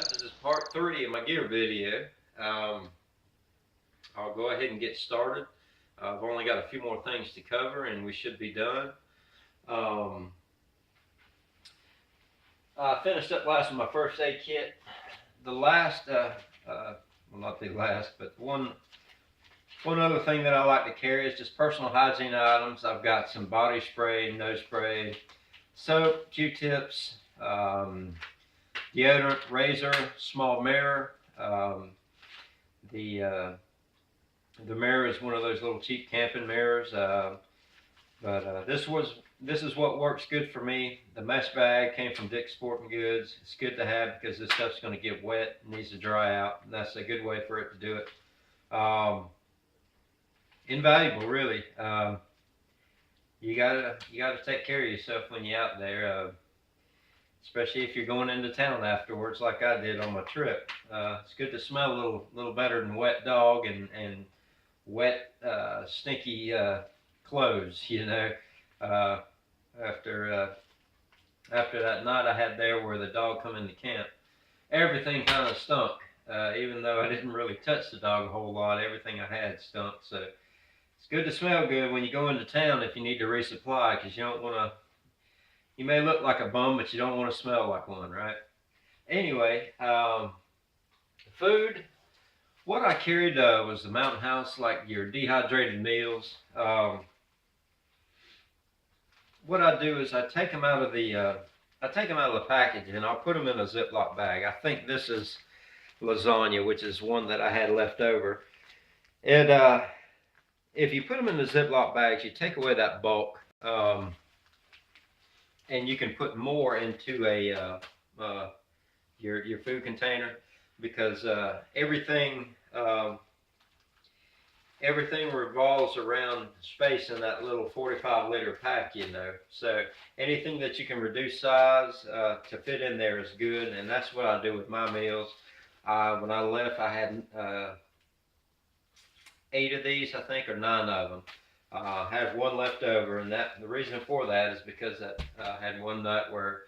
This is part 3 of my gear video. Um, I'll go ahead and get started. I've only got a few more things to cover and we should be done. Um, I finished up last with my first aid kit. The last, well not the last, but one other thing that I like to carry is just personal hygiene items. I've got some body spray, nose spray, soap, Q-tips, deodorant, razor, small mirror. The mirror is one of those little cheap camping mirrors, but this is what works good for me. The mesh bag came from Dick's Sporting Goods. It's good to have because this stuff's going to get wet, needs to dry out, and that's a good way for it to do it. Invaluable, really. You gotta take care of yourself when you're out there. Especially if you're going into town afterwards, like I did on my trip. It's good to smell a little better than wet dog and wet, stinky clothes. You know, uh, after that night I had there where the dog come into camp, everything kind of stunk. Even though I didn't really touch the dog a whole lot, everything I had stunk. So it's good to smell good when you go into town if you need to resupply, because you don't want to. You may look like a bum, but you don't want to smell like one, right? Anyway, food. What I carried was the Mountain House, like your dehydrated meals. What I do is I take them out of the package and I'll put them in a Ziploc bag. I think this is lasagna, which is one that I had left over. And if you put them in the Ziploc bags, you take away that bulk. And you can put more into your food container, because everything revolves around space in that little 45-liter pack, you know. So anything that you can reduce size to fit in there is good, and that's what I do with my meals. When I left, I had 8 of these, I think, or 9 of them. I had one left over, and the reason for that is because I had one night where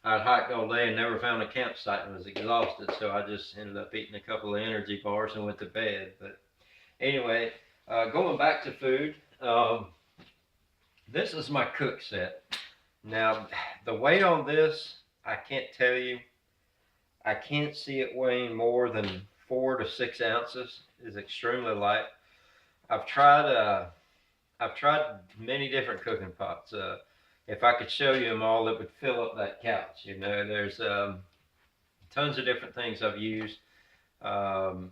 I'd hiked all day and never found a campsite and was exhausted, so I just ended up eating a couple of energy bars and went to bed. But anyway, going back to food, this is my cook set. Now, the weight on this, I can't tell you. I can't see it weighing more than 4 to 6 ounces. It's extremely light. I've tried many different cooking pots. If I could show you them all, it would fill up that couch. You know, there's tons of different things I've used, and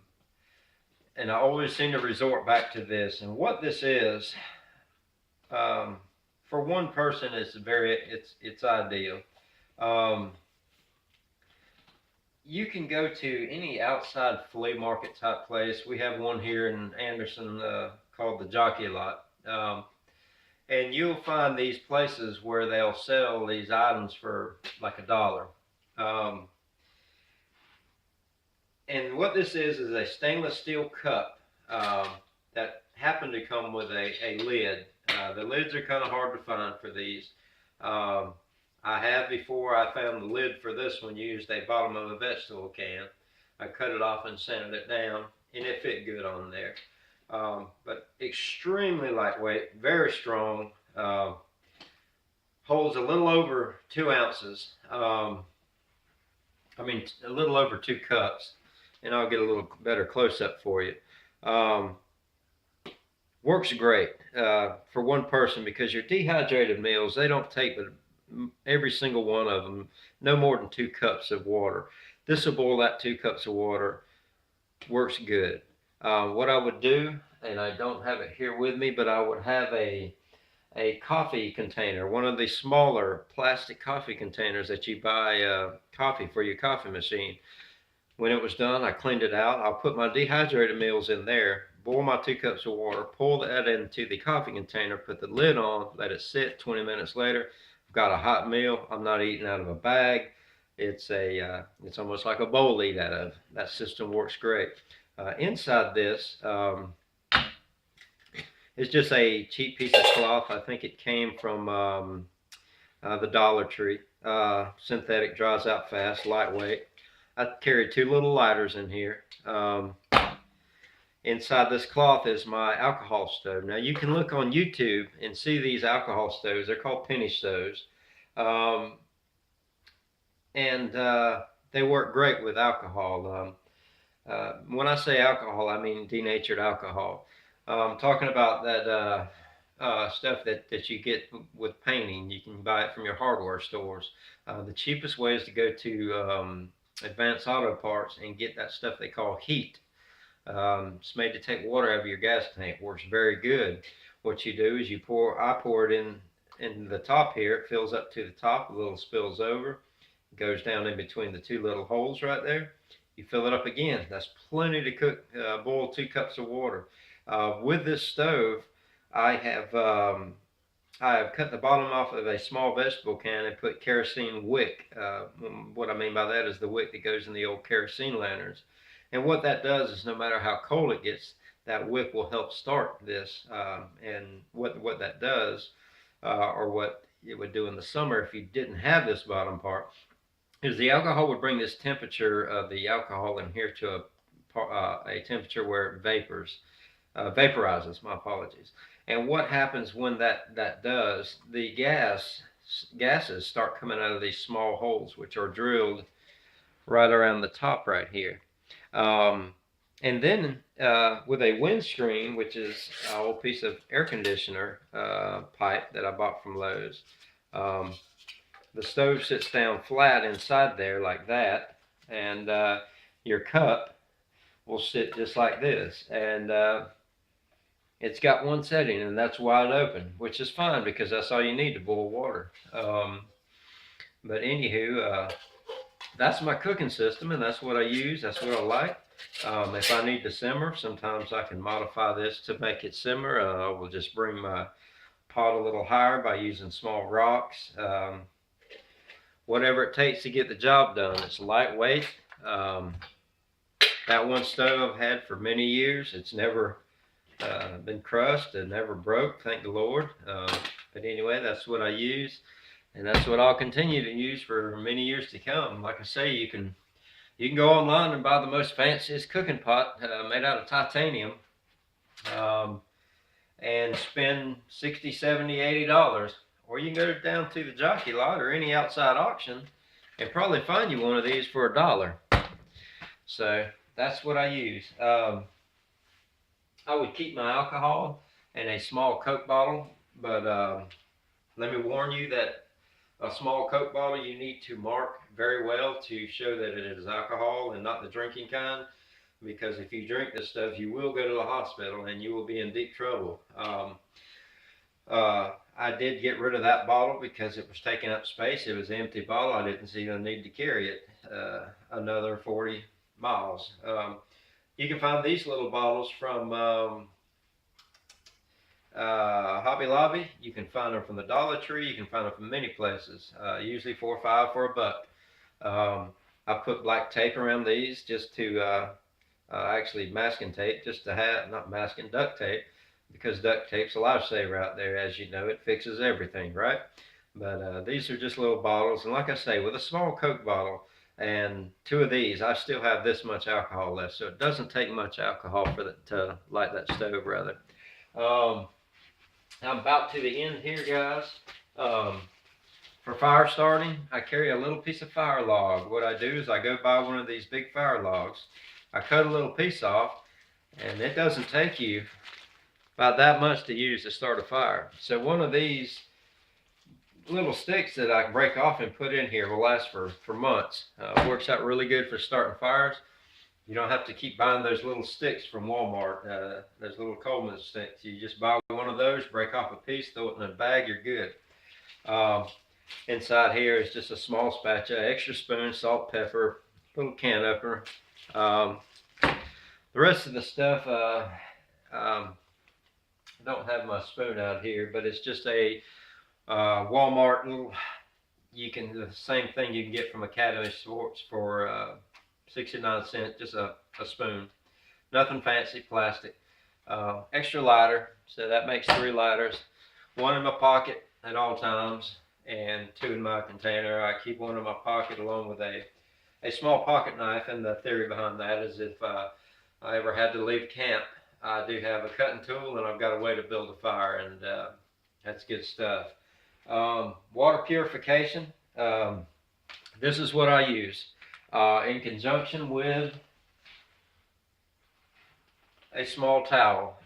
I always seem to resort back to this. And what this is, for one person, it's ideal. You can go to any outside flea market type place. We have one here in Anderson called the Jockey Lot. And you'll find these places where they'll sell these items for like $1. And what this is a stainless steel cup that happened to come with a lid. The lids are kind of hard to find for these. I have, before I found the lid for this one, used a bottom of a vegetable can. I cut it off and sanded it down, and it fit good on there. But extremely lightweight, very strong, holds a little over 2 ounces. A little over 2 cups, and I'll get a little better close-up for you. Works great for one person, because your dehydrated meals, they don't take but every single one of them no more than 2 cups of water. This will boil that 2 cups of water. Works good. What I would do, and I don't have it here with me, but I would have a coffee container, one of the smaller plastic coffee containers that you buy coffee for your coffee machine. When it was done, I cleaned it out. I'll put my dehydrated meals in there, boil my 2 cups of water, pour that into the coffee container, put the lid on, let it sit. 20 minutes later, I've got a hot meal. I'm not eating out of a bag. It's almost like a bowl eat out of. That system works great. Inside this is just a cheap piece of cloth. I think it came from the Dollar Tree. Synthetic, dries out fast, lightweight. I carry 2 little lighters in here. Inside this cloth is my alcohol stove. Now you can look on YouTube and see these alcohol stoves. They're called penny stoves. Um, and they work great with alcohol. When I say alcohol, I mean denatured alcohol. Talking about that stuff that you get with painting. You can buy it from your hardware stores. The cheapest way is to go to Advanced Auto Parts and get that stuff they call heat. It's made to take water out of your gas tank. Works very good. What you do is I pour it in the top here. It fills up to the top, a little spills over, goes down in between the 2 little holes right there. You fill it up again. That's plenty to boil 2 cups of water. With this stove, I have cut the bottom off of a small vegetable can and put kerosene wick. What I mean by that is the wick that goes in the old kerosene lanterns. And what that does is no matter how cold it gets, that wick will help start this. And what that does, or what it would do in the summer if you didn't have this bottom part, is the alcohol would bring this temperature of the alcohol in here to a temperature where it vaporizes, my apologies. And what happens when that does, the gases start coming out of these small holes, which are drilled right around the top right here. And then with a windscreen, which is an old piece of air conditioner pipe that I bought from Lowe's, the stove sits down flat inside there like that, and your cup will sit just like this. And it's got one setting, and that's wide open, which is fine because that's all you need to boil water. But anywho, that's my cooking system, and that's what I use. That's what I like. If I need to simmer, sometimes I can modify this to make it simmer. I will just bring my pot a little higher by using small rocks. Whatever it takes to get the job done. It's lightweight. That one stove I've had for many years. It's never been crushed and never broke, thank the Lord. But anyway, that's what I use, and that's what I'll continue to use for many years to come. Like I say, you can go online and buy the most fanciest cooking pot made out of titanium, and spend $60, $70, $80. Or you can go down to the jockey lot or any outside auction and probably find you one of these for $1. So that's what I use. I would keep my alcohol in a small Coke bottle, but let me warn you that a small Coke bottle you need to mark very well to show that it is alcohol and not the drinking kind, because if you drink this stuff, you will go to the hospital and you will be in deep trouble. I did get rid of that bottle because it was taking up space. It was an empty bottle. I didn't see the need to carry it another 40 miles. You can find these little bottles from Hobby Lobby. You can find them from the Dollar Tree. You can find them from many places, usually $4 or $5 for $1. I put black tape around these just to actually masking tape, just to have, not masking, duct tape, because duct tape's a lifesaver out there. As you know, it fixes everything, right? But these are just little bottles, and like I say, with a small Coke bottle and 2 of these, I still have this much alcohol left, so it doesn't take much alcohol for that to light that stove, rather. I'm about to the end here, guys. For fire starting, I carry a little piece of fire log. What I do is I go buy one of these big fire logs. I cut a little piece off, and it doesn't take you about that much to use to start a fire. So one of these little sticks that I break off and put in here will last for months. Works out really good for starting fires. You don't have to keep buying those little sticks from Walmart, those little Coleman sticks. You just buy one of those, break off a piece, throw it in a bag, you're good. Inside here is just a small spatula, extra spoon, salt, pepper, little can opener. The rest of the stuff, I don't have my spoon out here, but it's just a Walmart little, the same thing you can get from Academy Sports for 69 cents, just a spoon. Nothing fancy, plastic. Extra lighter, so that makes 3 lighters. 1 in my pocket at all times, and 2 in my container. I keep 1 in my pocket along with a a small pocket knife, and the theory behind that is if I ever had to leave camp, I do have a cutting tool, and I've got a way to build a fire, and that's good stuff. Water purification. This is what I use in conjunction with a small towel.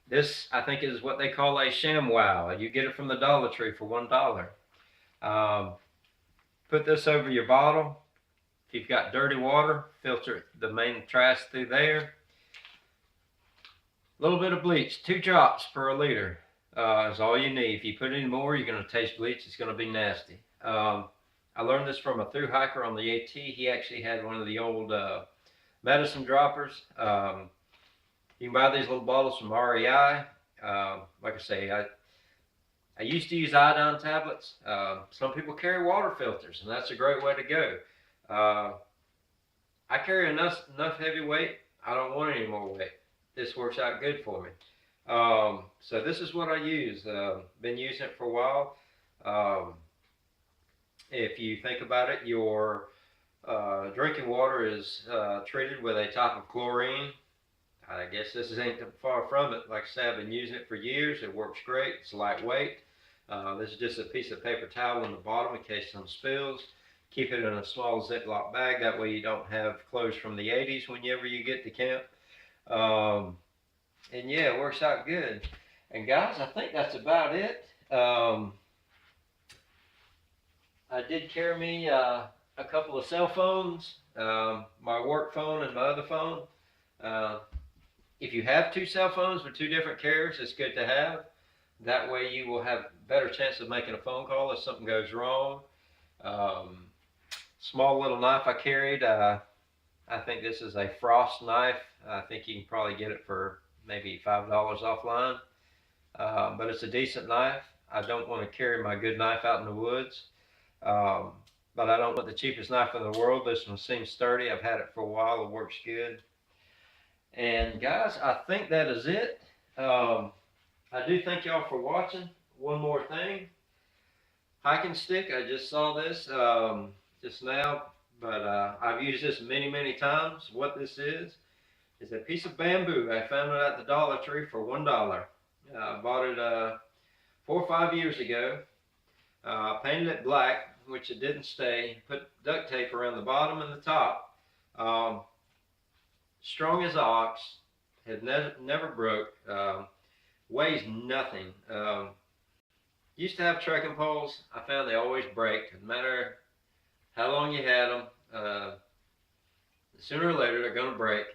This, I think, is what they call a ShamWow. You get it from the Dollar Tree for $1. Put this over your bottle. If you've got dirty water, filter the main trash through there. A little bit of bleach, 2 drops per liter is all you need. If you put any more, you're going to taste bleach. It's going to be nasty. I learned this from a thru hiker on the AT. He actually had one of the old medicine droppers. You can buy these little bottles from REI. Like I say, I used to use iodine tablets. Some people carry water filters, and that's a great way to go. I carry enough heavy weight. I don't want any more weight. This works out good for me. So this is what I use. Been using it for a while. If you think about it, your drinking water is treated with a type of chlorine. I guess this ain't far from it. Like I said, I've been using it for years. It works great. It's lightweight. This is just a piece of paper towel in the bottom in case some spills. Keep it in a small Ziploc bag. That way you don't have clothes from the 80s whenever you get to camp. And yeah, it works out good. And guys, I think that's about it. I did carry me a couple of cell phones, my work phone and my other phone. If you have 2 cell phones with 2 different carriers, it's good to have. That way you will have a better chance of making a phone call if something goes wrong. Small little knife I carried. I think this is a frost knife. I think you can probably get it for maybe $5 offline. But it's a decent knife. I don't want to carry my good knife out in the woods. But I don't want the cheapest knife in the world. This one seems sturdy. I've had it for a while. It works good. And guys, I think that is it. I do thank y'all for watching. One more thing. Hiking stick. I just saw this just now, but I've used this many times. What this is a piece of bamboo. I found it at the Dollar Tree for $1. I bought it 4 or 5 years ago. Painted it black, which it didn't stay. Put duct tape around the bottom and the top. Strong as an ox. Had never broke. Weighs nothing. Used to have trekking poles. I found they always break. No matter how long you had them, sooner or later they're going to break.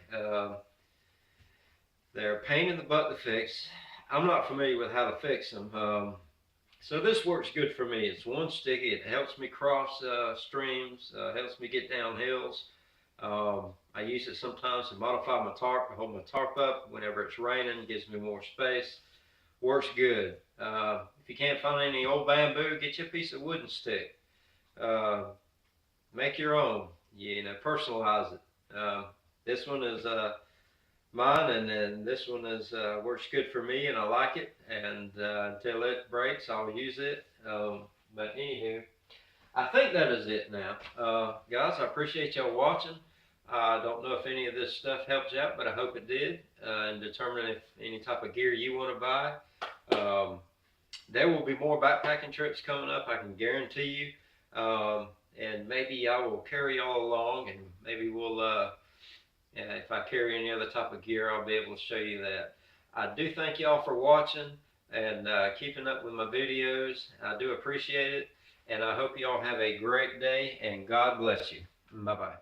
They're a pain in the butt to fix. I'm not familiar with how to fix them. So this works good for me. It's one sticky. It helps me cross streams, helps me get down hills. I use it sometimes to modify my tarp, to hold my tarp up whenever it's raining, gives me more space. Works good. If you can't find any old bamboo, get you a piece of wooden stick. Make your own, personalize it. This one is mine, and then this one is works good for me, and I like it. And until it breaks, I'll use it. But anywho, I think that is it now. Guys, I appreciate y'all watching. I don't know if any of this stuff helped you out, but I hope it did. And determine if any type of gear you want to buy. There will be more backpacking trips coming up, I can guarantee you. And maybe I will carry y'all along, and maybe we'll, if I carry any other type of gear, I'll be able to show you that. I do thank y'all for watching and keeping up with my videos. I do appreciate it. And I hope y'all have a great day, and God bless you. Bye-bye.